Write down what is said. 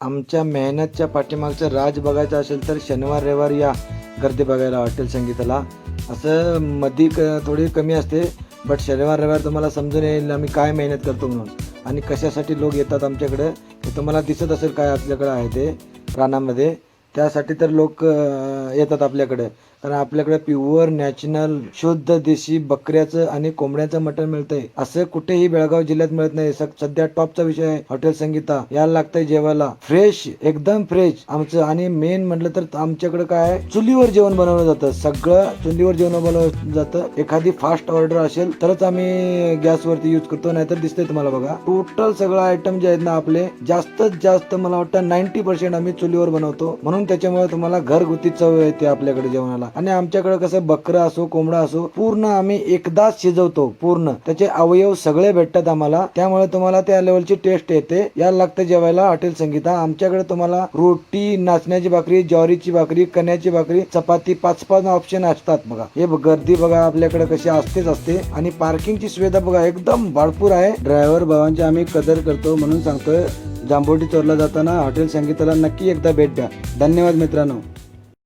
आमच्या मेहनतच्या पाठीमागचं राज बघायचं असेल तर शनिवार रविवार या गर्दी बघायला हॉटेल संगीताला. असं मधी थोडी कमी असते, बट शनिवार रविवार तुम्हाला समजून येईल आम्ही काय मेहनत करतो म्हणून आणि कशासाठी लोक येतात आमच्याकडे. हे तुम्हाला दिसत असेल काय आपल्याकडे आहे ते रानामध्ये, त्यासाठी तर लोक येतात आपल्याकडे. कारण आपल्याकडे प्युअर नॅचरल शुद्ध देशी बकऱ्याचं आणि कोंबड्याचं मटण मिळतंय. असं कुठेही बेळगाव जिल्ह्यात मिळत नाही. सध्या टॉपचा विषय आहे हॉटेल संगीता. यायला लागतंय जेवायला, फ्रेश एकदम फ्रेश आमचं. आणि मेन म्हटलं तर आमच्याकडे काय आहे, चुलीवर जेवण बनवलं जातं. सगळं चुलीवर जेवण बनवलं जातं. एखादी फास्ट ऑर्डर असेल तरच आम्ही गॅसवरती यूज करतो, नाहीतर दिसतंय तुम्हाला बघा. टोटल सगळं आयटम जे आहेत ना आपले, जास्तीत जास्त मला वाटतं 90% आम्ही चुलीवर बनवतो. म्हणून त्याच्यामुळे तुम्हाला घरगुती चव येते आपल्याकडे जेवणाला. आणि आमच्याकडे कसं बकरा असो कोंबडा असो पूर्ण आम्ही एकदाच शिजवतो. पूर्ण त्याचे अवयव सगळे भेटतात आम्हाला, त्यामुळे तुम्हाला त्या लेवलची टेस्ट येते. यायला लागतं जेवायला हॉटेल संगीता. आमच्याकडे तुम्हाला रोटी, नाचण्याची भाकरी, ज्वारीची भाकरी, कण्याची भाकरी, चपाती, 5-5 ऑप्शन असतात बघा. हे गर्दी बघा आपल्याकडे कशी असतेच असते. आणि पार्किंगची सुविधा बघा एकदम भरपूर आहे. ड्रायव्हर भावांची आम्ही कदर करतो म्हणून सांगतोय, जांभोटी चोरला जाताना हॉटेल संगीताला नक्की एकदा भेट द्या. धन्यवाद मित्रांनो.